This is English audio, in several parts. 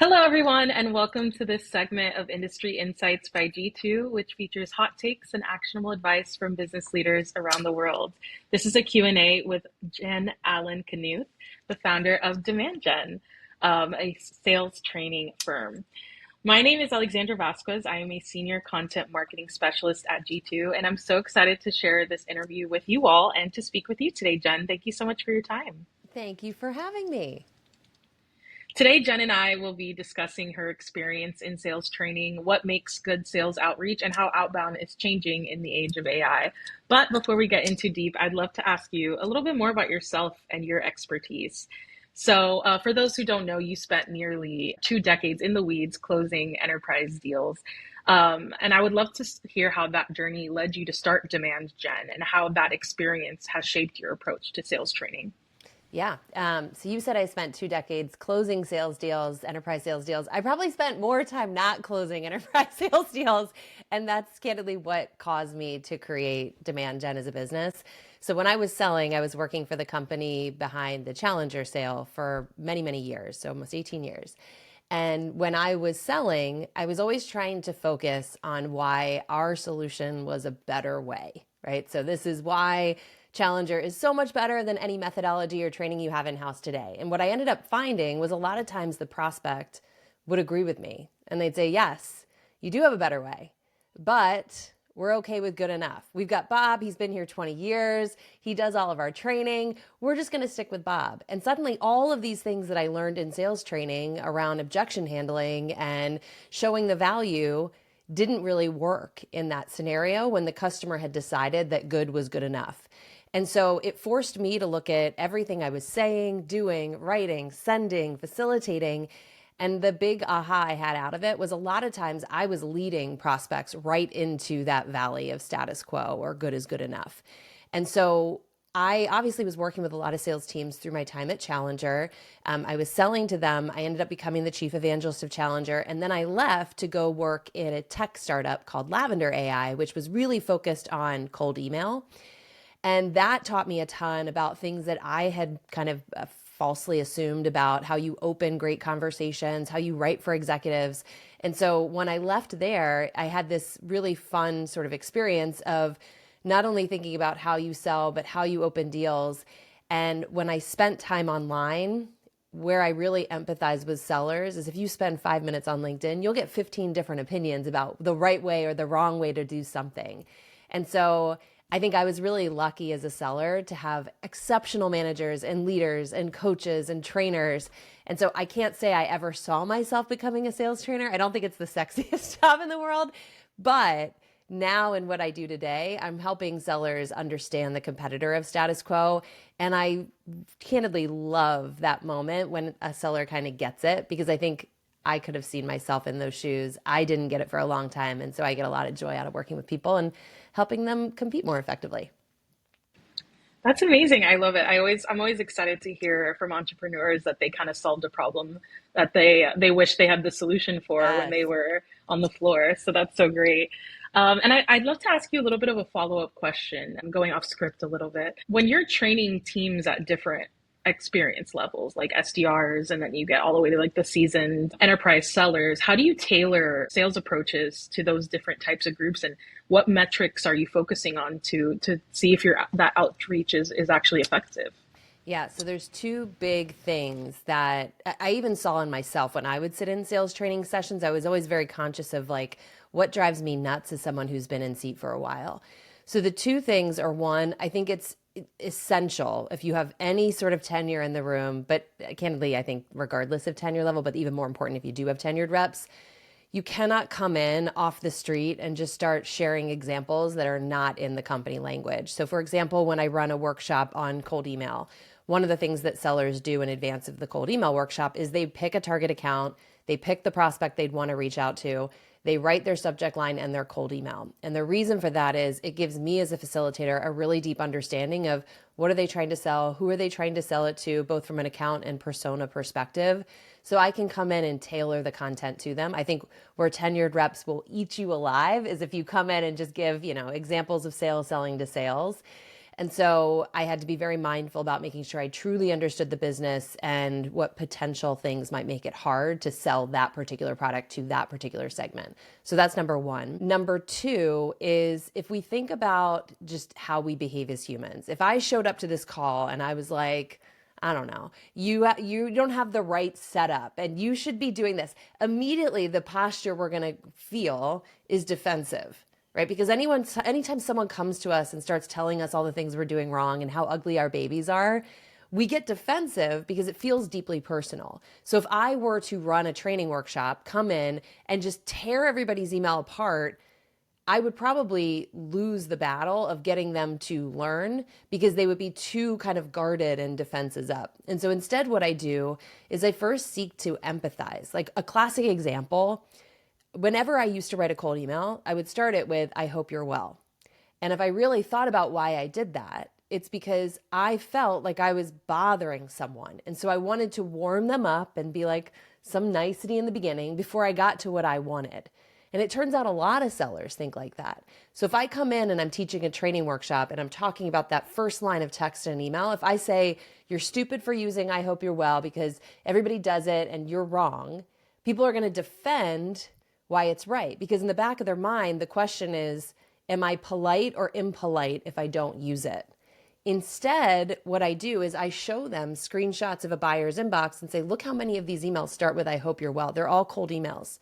Hello, everyone, and welcome to this segment of Industry Insights by G2, which features hot takes and actionable advice from business leaders around the world. This is a Q&A with Jen Allen-Knuth, the founder of DemandJen, a sales training firm. My name is Alexandra Vasquez. I am a senior content marketing specialist at G2, and I'm so excited to share this interview with you all and to speak with you today, Jen. Thank you so much for your time. Thank you for having me. Today, Jen and I will be discussing her experience in sales training, what makes good sales outreach, and how outbound is changing in the age of AI. But before we get into deep, I'd love to ask you a little bit more about yourself and your expertise. So, for those who don't know, you spent nearly 2 decades in the weeds closing enterprise deals. And I would love to hear how that journey led you to start DemandJen and how that experience has shaped your approach to sales training. Yeah. So you said I spent 2 decades closing sales deals, enterprise sales deals. I probably spent more time not closing enterprise sales deals. And that's candidly what caused me to create DemandJen as a business. So when I was selling, I was working for the company behind the Challenger sale for many, many years, so almost 18 years. And when I was selling, I was always trying to focus on why our solution was a better way, right? So this is why Challenger is so much better than any methodology or training you have in-house today. And what I ended up finding was a lot of times the prospect would agree with me and they'd say, yes, you do have a better way, but we're okay with good enough. We've got Bob. He's been here 20 years. He does all of our training. We're just going to stick with Bob. And suddenly all of these things that I learned in sales training around objection handling and showing the value didn't really work in that scenario when the customer had decided that good was good enough. And so it forced me to look at everything I was saying, doing, writing, sending, facilitating. And the big aha I had out of it was a lot of times I was leading prospects right into that valley of status quo or good is good enough. And so I obviously was working with a lot of sales teams through my time at Challenger. I was selling to them. I ended up becoming the chief evangelist of Challenger. And then I left to go work in a tech startup called Lavender AI, which was really focused on cold email. And that taught me a ton about things that I had kind of falsely assumed about how you open great conversations, how you write for executives. And so when I left there, I had this really fun sort of experience of not only thinking about how you sell, but how you open deals. And when I spent time online, where I really empathize with sellers is if you spend 5 minutes on LinkedIn, you'll get 15 different opinions about the right way or the wrong way to do something. And so I think I was really lucky as a seller to have exceptional managers and leaders and coaches and trainers. And so I can't say I ever saw myself becoming a sales trainer. I don't think it's the sexiest job in the world, but now in what I do today, I'm helping sellers understand the competitor of status quo. And I candidly love that moment when a seller kind of gets it, because I think I could have seen myself in those shoes. I didn't get it for a long time. And so I get a lot of joy out of working with people and helping them compete more effectively. That's amazing. I love it. I'm always excited to hear from entrepreneurs that they kind of solved a problem that they wish they had the solution for when Yes. they were on the floor. So that's so great. And I'd love to ask you a little bit of a follow-up question. I'm going off script a little bit. When you're training teams at different experience levels, like SDRs, and then you get all the way to like the seasoned enterprise sellers, how do you tailor sales approaches to those different types of groups, and what metrics are you focusing on to see if your that outreach is actually effective? Yeah, so there's two big things that I even saw in myself when I would sit in sales training sessions. I was always very conscious of like what drives me nuts as someone who's been in seat for a while. So the two things are, one, I think it's essential if you have any sort of tenure in the room, but candidly, I think regardless of tenure level, but even more important if you do have tenured reps, you cannot come in off the street and just start sharing examples that are not in the company language. So for example, when I run a workshop on cold email, one of the things that sellers do in advance of the cold email workshop is they pick a target account, they pick the prospect they'd want to reach out to, they write their subject line and their cold email. And the reason for that is it gives me as a facilitator a really deep understanding of what are they trying to sell, who are they trying to sell it to, both from an account and persona perspective. So I can come in and tailor the content to them. I think where tenured reps will eat you alive is if you come in and just give, examples of sales selling to sales. And so I had to be very mindful about making sure I truly understood the business and what potential things might make it hard to sell that particular product to that particular segment. So that's number one. Number two is if we think about just how we behave as humans. If I showed up to this call and I was like, I don't know, you don't have the right setup and you should be doing this. Immediately the posture we're going to feel is defensive, right? Because anytime someone comes to us and starts telling us all the things we're doing wrong and how ugly our babies are, we get defensive because it feels deeply personal. So if I were to run a training workshop, come in and just tear everybody's email apart, I would probably lose the battle of getting them to learn because they would be too kind of guarded and defenses up. And so instead, what I do is I first seek to empathize. Like a classic example, whenever I used to write a cold email, I would start it with, I hope you're well. And if I really thought about why I did that, it's because I felt like I was bothering someone. And so I wanted to warm them up and be like some nicety in the beginning before I got to what I wanted. And it turns out a lot of sellers think like that. So if I come in and I'm teaching a training workshop and I'm talking about that first line of text in an email, if I say, you're stupid for using I hope you're well because everybody does it and you're wrong, people are going to defend why it's right. Because in the back of their mind, the question is, am I polite or impolite if I don't use it? Instead, what I do is I show them screenshots of a buyer's inbox and say, look how many of these emails start with I hope you're well. They're all cold emails.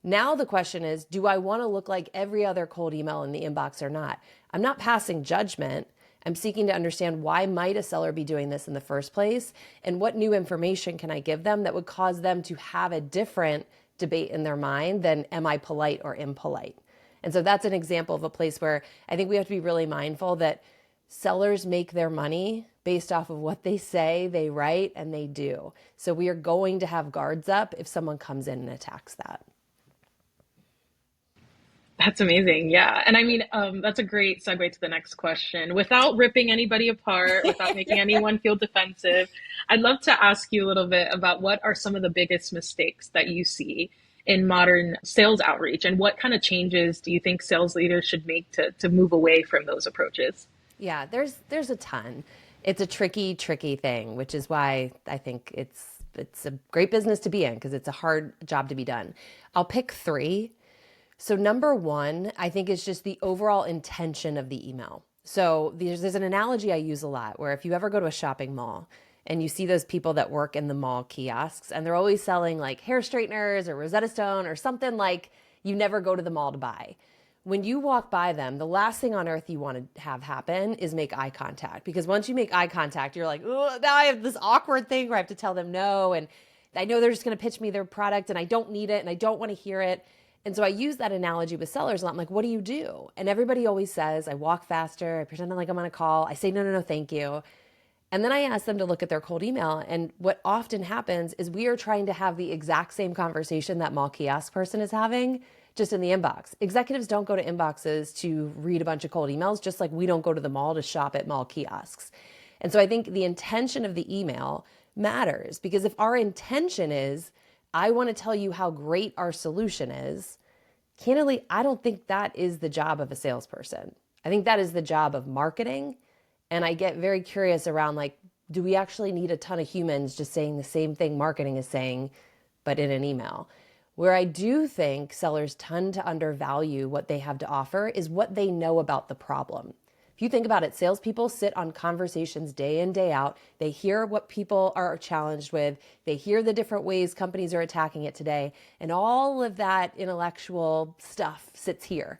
Now the question is, do I want to look like every other cold email in the inbox or not? I'm not passing judgment. I'm seeking to understand why might a seller be doing this in the first place and what new information can I give them that would cause them to have a different debate in their mind than am I polite or impolite? And so that's an example of a place where I think we have to be really mindful that sellers make their money based off of what they say, they write, and they do. So we are going to have guards up if someone comes in and attacks that. That's amazing. Yeah. And I mean, that's a great segue to the next question. Without ripping anybody apart, without making anyone feel defensive, I'd love to ask you a little bit about what are some of the biggest mistakes that you see in modern sales outreach, and what kind of changes do you think sales leaders should make to move away from those approaches? Yeah, there's a ton. It's a tricky thing, which is why I think it's a great business to be in because it's a hard job to be done. I'll pick three. So number one, I think is just the overall intention of the email. So there's an analogy I use a lot where if you ever go to a shopping mall and you see those people that work in the mall kiosks and they're always selling like hair straighteners or Rosetta Stone or something like you never go to the mall to buy. When you walk by them, the last thing on earth you want to have happen is make eye contact. Because once you make eye contact, you're like, oh, now I have this awkward thing where I have to tell them no. And I know they're just going to pitch me their product and I don't need it and I don't want to hear it. And so I use that analogy with sellers. And I'm like, what do you do? And everybody always says, I walk faster. I pretend like I'm on a call. I say, no, thank you. And then I ask them to look at their cold email. And what often happens is we are trying to have the exact same conversation that mall kiosk person is having, just in the inbox. Executives don't go to inboxes to read a bunch of cold emails, just like we don't go to the mall to shop at mall kiosks. And so I think the intention of the email matters, because if our intention is, I want to tell you how great our solution is, candidly, I don't think that is the job of a salesperson. I think that is the job of marketing. And I get very curious around like, do we actually need a ton of humans just saying the same thing marketing is saying, but in an email? Where I do think sellers tend to undervalue what they have to offer is what they know about the problem. If you think about it, salespeople sit on conversations day in, day out. They hear what people are challenged with. They hear the different ways companies are attacking it today. And all of that intellectual stuff sits here.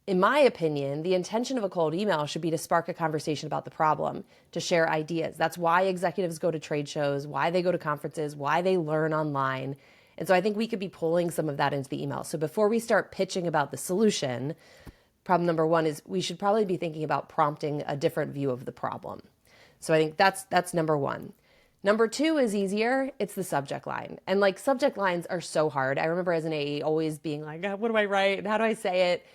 In my opinion, the intention of a cold email should be to spark a conversation about the problem, to share ideas. That's why executives go to trade shows, why they go to conferences, why they learn online. And so I think we could be pulling some of that into the email. So before we start pitching about the solution, problem number one is we should probably be thinking about prompting a different view of the problem. So I think that's number one. Number two is easier. It's the subject line. And like subject lines are so hard. I remember as an AE always being like, what do I write? And how do I say it?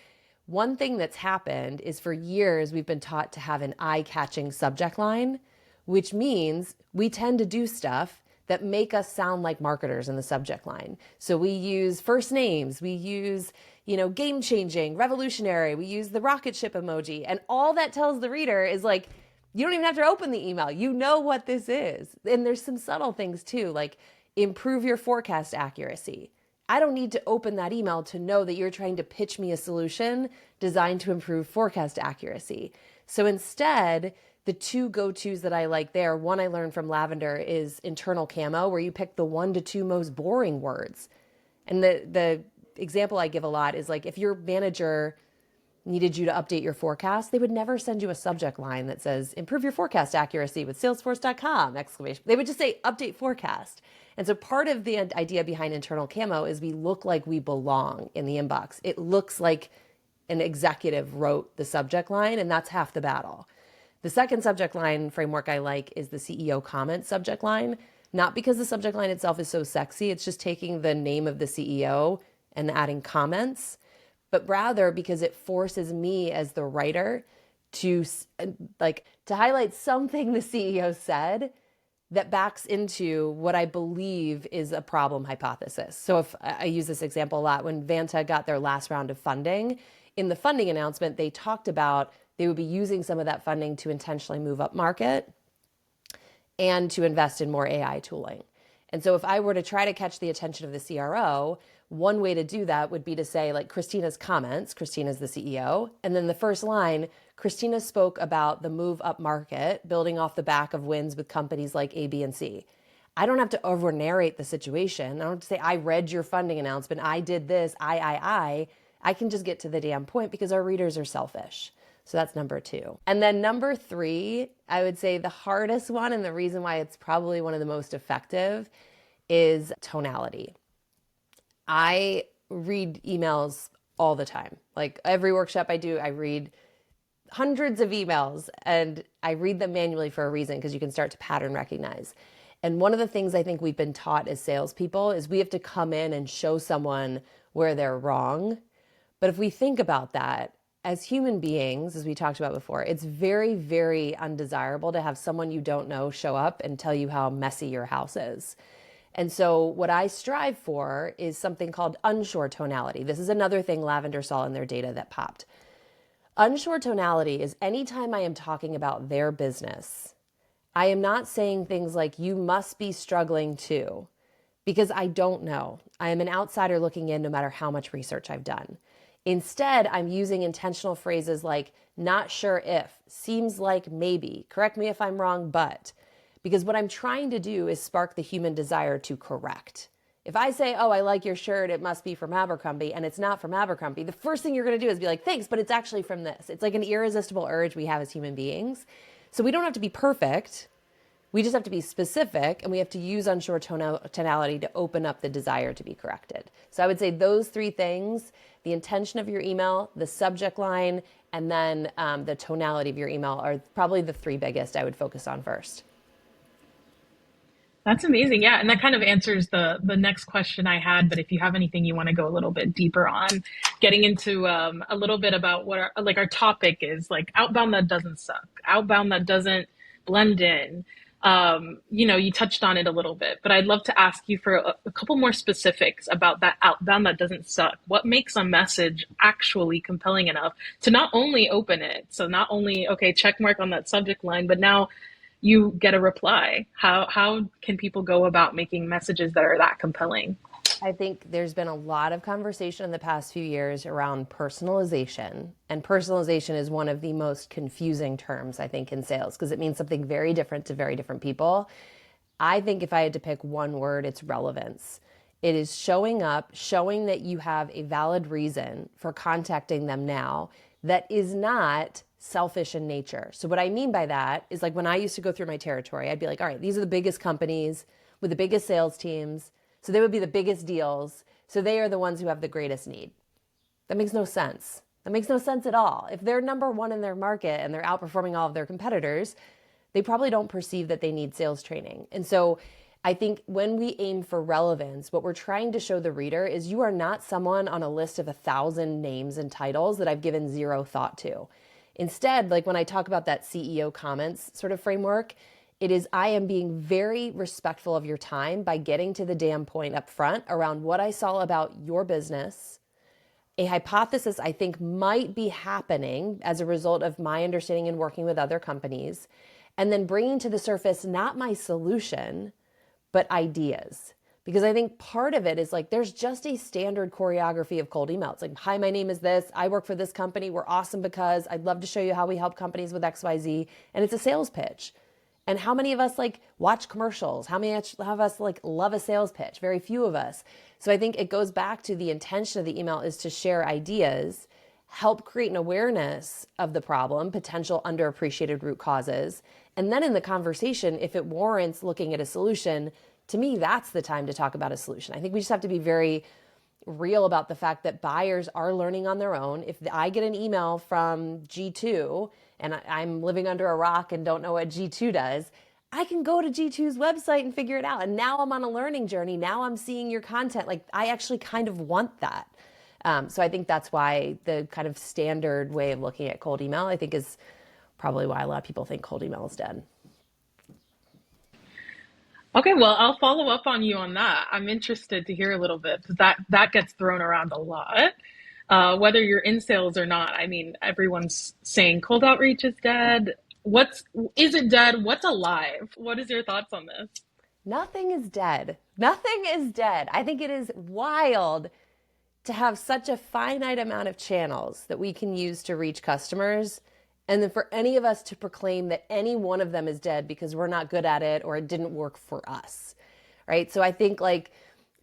One thing that's happened is for years we've been taught to have an eye-catching subject line, which means we tend to do stuff that make us sound like marketers in the subject line. So we use first names, we use, game changing, revolutionary. We use the rocket ship emoji. And all that tells the reader is like, you don't even have to open the email. You know what this is. And there's some subtle things too, like improve your forecast accuracy. I don't need to open that email to know that you're trying to pitch me a solution designed to improve forecast accuracy. So instead, the two go-tos that I like there, one I learned from Lavender is internal camo, where you pick the 1 to 2 most boring words. And the example I give a lot is like if your manager needed you to update your forecast, they would never send you a subject line that says improve your forecast accuracy with salesforce.com exclamation. They would just say update forecast. And so part of the idea behind internal camo is we look like we belong in the inbox. It looks like an executive wrote the subject line, and that's half the battle. The second subject line framework I like is the CEO comment subject line, not because the subject line itself is so sexy, it's just taking the name of the CEO and adding comments, but rather because it forces me as the writer to highlight something the CEO said that backs into what I believe is a problem hypothesis. So if I use this example a lot, when Vanta got their last round of funding, in the funding announcement, they talked about they would be using some of that funding to intentionally move up market and to invest in more AI tooling. And so if I were to try to catch the attention of the CRO, one way to do that would be to say, like, Christina's comments, Christina's the CEO, and then the first line, Christina spoke about the move up market, building off the back of wins with companies like A, B, and C. I don't have to over narrate the situation. I don't have to say, I read your funding announcement, I did this, I can just get to the damn point because our readers are selfish. So that's number 2. And then number 3, I would say the hardest one, and the reason why it's probably one of the most effective, is tonality. I read emails all the time. Like every workshop I do, I read hundreds of emails, and I read them manually for a reason because you can start to pattern recognize. And one of the things I think we've been taught as salespeople is we have to come in and show someone where they're wrong. But if we think about that, as human beings, as we talked about before, it's very, very undesirable to have someone you don't know show up and tell you how messy your house is. And so what I strive for is something called unsure tonality. This is another thing Lavender saw in their data that popped. Unsure tonality is anytime I am talking about their business, I am not saying things like, you must be struggling too, because I don't know. I am an outsider looking in no matter how much research I've done. Instead, I'm using intentional phrases like, not sure if, seems like maybe, correct me if I'm wrong, but. Because what I'm trying to do is spark the human desire to correct. If I say, oh, I like your shirt, it must be from Abercrombie, and it's not from Abercrombie, the first thing you're going to do is be like, thanks, but it's actually from this. It's like an irresistible urge we have as human beings. So we don't have to be perfect. We just have to be specific, and we have to use unsure tonality to open up the desire to be corrected. So I would say those 3 things, the intention of your email, the subject line, and then the tonality of your email are probably the 3 biggest I would focus on first. That's amazing. Yeah. And that kind of answers the next question I had. But if you have anything you want to go a little bit deeper on, getting into a little bit about what our topic is, like outbound that doesn't suck, outbound that doesn't blend in. You touched on it a little bit, but I'd love to ask you for a couple more specifics about that outbound that doesn't suck. What makes a message actually compelling enough to not only open it, so not only, okay, check mark on that subject line, but now you get a reply. How can people go about making messages that are that compelling? I think there's been a lot of conversation in the past few years around personalization. And personalization is one of the most confusing terms, I think, in sales, because it means something very different to very different people. I think if I had to pick one word, it's relevance. It is showing up, showing that you have a valid reason for contacting them now that is not selfish in nature. So what I mean by that is, like, when I used to go through my territory, I'd be like, all right, these are the biggest companies with the biggest sales teams. So they would be the biggest deals. So they are the ones who have the greatest need. That makes no sense. That makes no sense at all. If they're number 1 in their market and they're outperforming all of their competitors, they probably don't perceive that they need sales training. And so I think when we aim for relevance, what we're trying to show the reader is you are not someone on a list of 1,000 names and titles that I've given 0 thought to. Instead, like when I talk about that CEO comments sort of framework, it is, I am being very respectful of your time by getting to the damn point up front around what I saw about your business A hypothesis I think might be happening as a result of my understanding and working with other companies, and then bringing to the surface not my solution, but ideas. Because I think part of it is like there's just a standard choreography of cold email. It's like, hi, my name is this. I work for this company. We're awesome because I'd love to show you how we help companies with XYZ. And it's a sales pitch. And how many of us like watch commercials? How many of us like love a sales pitch? Very few of us. So I think it goes back to the intention of the email is to share ideas, help create an awareness of the problem, potential underappreciated root causes. And then in the conversation, if it warrants looking at a solution, to me, that's the time to talk about a solution. I think we just have to be very real about the fact that buyers are learning on their own. If I get an email from G2 and I'm living under a rock and don't know what G2 does, I can go to G2's website and figure it out. And now I'm on a learning journey. Now I'm seeing your content. Like I actually kind of want that. So I think that's why the kind of standard way of looking at cold email, I think is probably why a lot of people think cold email is dead. Okay, well, I'll follow up on you on that. I'm interested to hear a little bit because that gets thrown around a lot. Whether you're in sales or not, I mean, everyone's saying cold outreach is dead. What's is it dead? What's alive? What is your thoughts on this? Nothing is dead. Nothing is dead. I think it is wild to have such a finite amount of channels that we can use to reach customers. And then for any of us to proclaim that any one of them is dead because we're not good at it or it didn't work for us, right? So I think like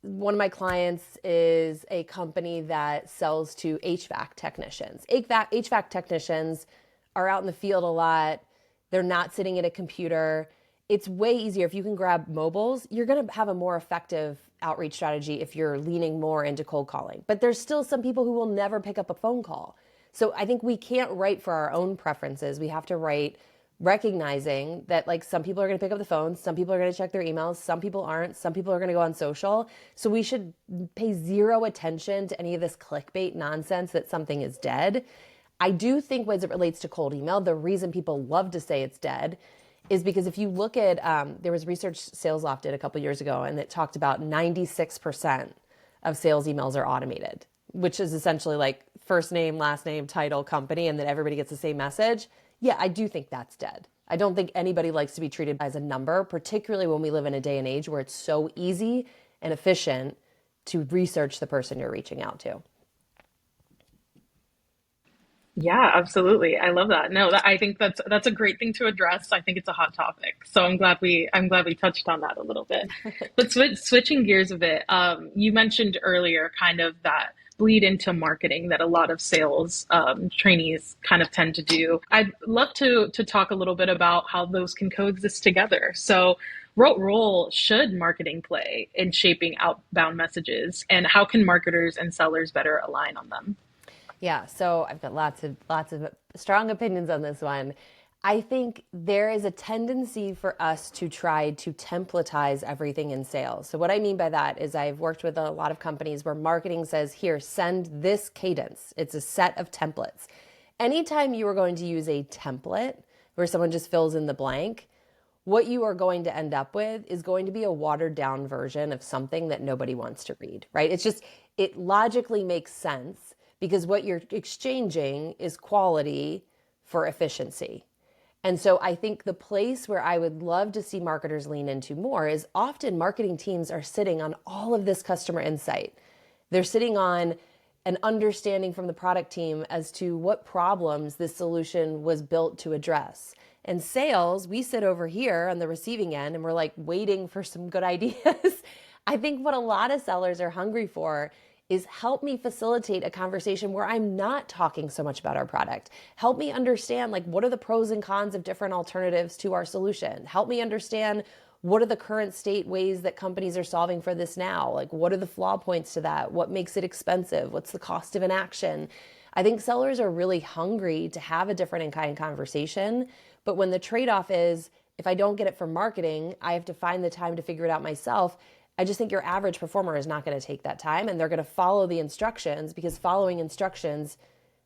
one of my clients is a company that sells to HVAC technicians. HVAC technicians are out in the field a lot. They're not sitting at a computer. It's way easier if you can grab mobiles. You're going to have a more effective outreach strategy if you're leaning more into cold calling. But there's still some people who will never pick up a phone call. So I think we can't write for our own preferences. We have to write recognizing that like some people are going to pick up the phone, some people are going to check their emails, some people aren't, some people are going to go on social. So we should pay zero attention to any of this clickbait nonsense that something is dead. I do think as it relates to cold email, the reason people love to say it's dead is because if you look at, there was research SalesLoft did a couple years ago, and it talked about 96% of sales emails are automated, which is essentially like first name, last name, title, company, and then everybody gets the same message. Yeah, I do think that's dead. I don't think anybody likes to be treated as a number, particularly when we live in a day and age where it's so easy and efficient to research the person you're reaching out to. Yeah, absolutely. I love that. No, I think that's a great thing to address. I think it's a hot topic. So I'm glad we touched on that a little bit. But switching gears a bit, you mentioned earlier kind of that bleed into marketing that a lot of sales trainees kind of tend to do. I'd love to talk a little bit about how those can coexist together. So what role should marketing play in shaping outbound messages, and how can marketers and sellers better align on them? Yeah, so I've got lots of strong opinions on this one. I think there is a tendency for us to try to templatize everything in sales. So what I mean by that is I've worked with a lot of companies where marketing says, here, send this cadence. It's a set of templates. Anytime you are going to use a template where someone just fills in the blank, what you are going to end up with is going to be a watered down version of something that nobody wants to read, right? It logically makes sense because what you're exchanging is quality for efficiency. And so I think the place where I would love to see marketers lean into more is often marketing teams are sitting on all of this customer insight. They're sitting on an understanding from the product team as to what problems this solution was built to address. And sales, we sit over here on the receiving end and we're like waiting for some good ideas. I think what a lot of sellers are hungry for is help me facilitate a conversation where I'm not talking so much about our product. Help me understand like what are the pros and cons of different alternatives to our solution. Help me understand what are the current state ways that companies are solving for this now? Like what are the flaw points to that? What makes it expensive? What's the cost of inaction? I think sellers are really hungry to have a different in kind conversation, but when the trade-off is if I don't get it from marketing, I have to find the time to figure it out myself. I just think your average performer is not going to take that time and they're going to follow the instructions because following instructions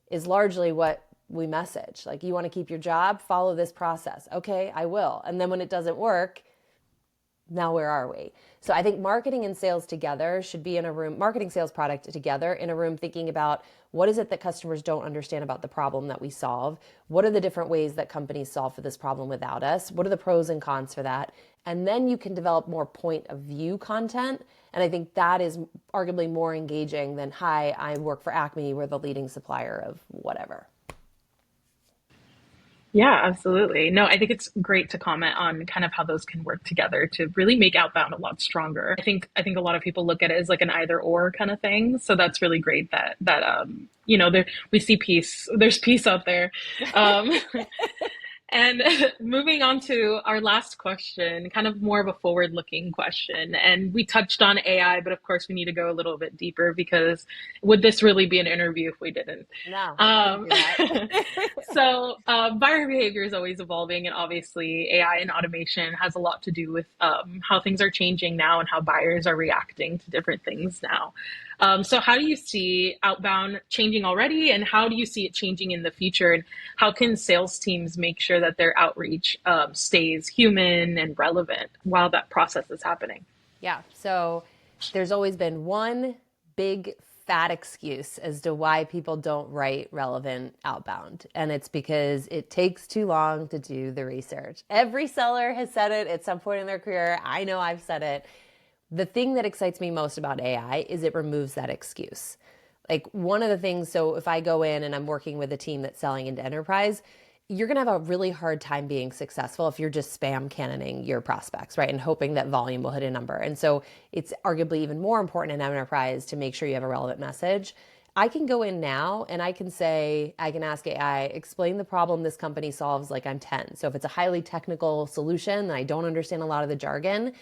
is largely what we message. Like, you want to keep your job, follow this process. Okay, I will. And then when it doesn't work, now where are we? So I think marketing and sales together should be in a room, marketing, sales, product together in a room, thinking about what is it that customers don't understand about the problem that we solve? What are the different ways that companies solve for this problem without us? What are the pros and cons for that? And then you can develop more point of view content. And I think that is arguably more engaging than, hi, I work for Acme, we're the leading supplier of whatever. Yeah, absolutely. No, I think it's great to comment on kind of how those can work together to really make outbound a lot stronger. I think a lot of people look at it as like an either or kind of thing. So that's really great that there we see peace. There's peace out there. Um And moving on to our last question, kind of more of a forward looking question. And we touched on AI, but of course, we need to go a little bit deeper because would this really be an interview if we didn't? No, couldn't Um, do that. buyer behavior is always evolving, and obviously, AI and automation has a lot to do with how things are changing now and how buyers are reacting to different things now. So, how do you see outbound changing already, and how do you see it changing in the future? And how can sales teams make sure that their outreach stays human and relevant while that process is happening? Yeah. So there's always been one big fat excuse as to why people don't write relevant outbound. And it's because it takes too long to do the research. Every seller has said it at some point in their career. I know I've said it. The thing that excites me most about AI is it removes that excuse. Like one of the things, so if I go in and I'm working with a team that's selling into enterprise, you're going to have a really hard time being successful if you're just spam cannoning your prospects, right? And hoping that volume will hit a number. And so it's arguably even more important in enterprise to make sure you have a relevant message. I can go in now and I can say, I can ask AI, explain the problem this company solves like I'm 10. So if it's a highly technical solution and I don't understand a lot of the jargon,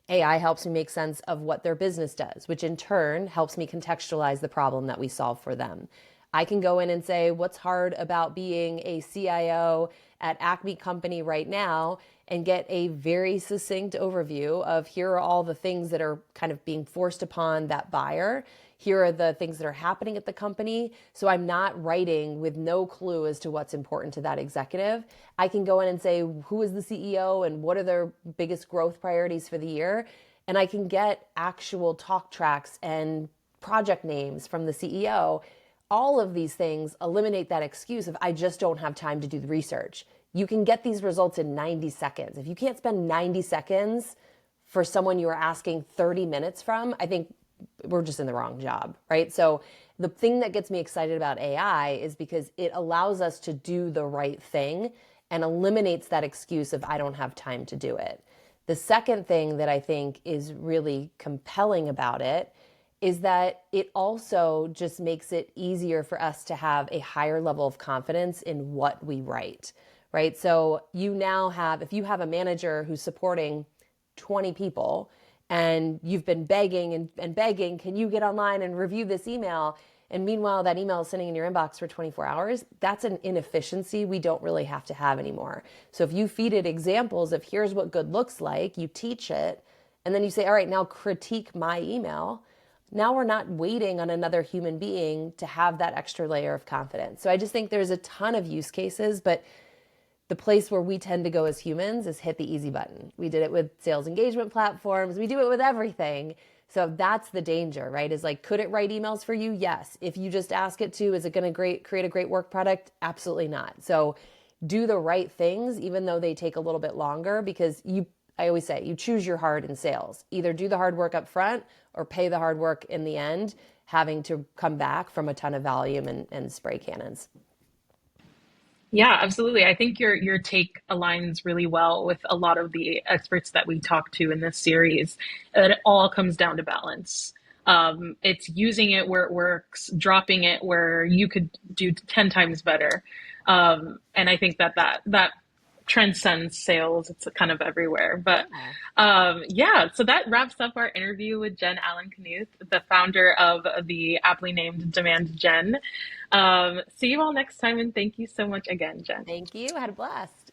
AI helps me make sense of what their business does, which in turn helps me contextualize the problem that we solve for them. I can go in and say, what's hard about being a CIO at Acme Company right now, and get a very succinct overview of here are all the things that are kind of being forced upon that buyer. Here are the things that are happening at the company. So I'm not writing with no clue as to what's important to that executive. I can go in and say, who is the CEO and what are their biggest growth priorities for the year? And I can get actual talk tracks and project names from the CEO. All of these things eliminate that excuse of I just don't have time to do the research. You can get these results in 90 seconds. If you can't spend 90 seconds for someone you are asking 30 minutes from, I think we're just in the wrong job, right? So the thing that gets me excited about AI is because it allows us to do the right thing and eliminates that excuse of I don't have time to do it. The second thing that I think is really compelling about it is that it also just makes it easier for us to have a higher level of confidence in what we write, right? So you now have, if you have a manager who's supporting 20 people and you've been begging and begging, can you get online and review this email? And meanwhile, that email is sitting in your inbox for 24 hours. That's an inefficiency we don't really have to have anymore. So if you feed it examples of here's what good looks like, you teach it, and then you say, all right, now critique my email. Now we're not waiting on another human being to have that extra layer of confidence. So I just think there's a ton of use cases, but the place where we tend to go as humans is hit the easy button. We did it with sales engagement platforms. We do it with everything. So that's the danger, right? Is like, could it write emails for you? Yes. If you just ask it to, is it going to create a great work product? Absolutely not. So do the right things, even though they take a little bit longer, because I always say, you choose your hard in sales. Either do the hard work up front or pay the hard work in the end, having to come back from a ton of volume and spray cannons. Yeah, absolutely. I think your take aligns really well with a lot of the experts that we talk to in this series. It all comes down to balance. It's using it where it works, dropping it where you could do 10 times better. And I think that transcends sales. It's kind of everywhere. But Yeah. yeah, so that wraps up our interview with Jen Allen-Knuth, the founder of the aptly named Demand Gen. See you all next time, and thank you so much again, Jen. Thank you. I had a blast.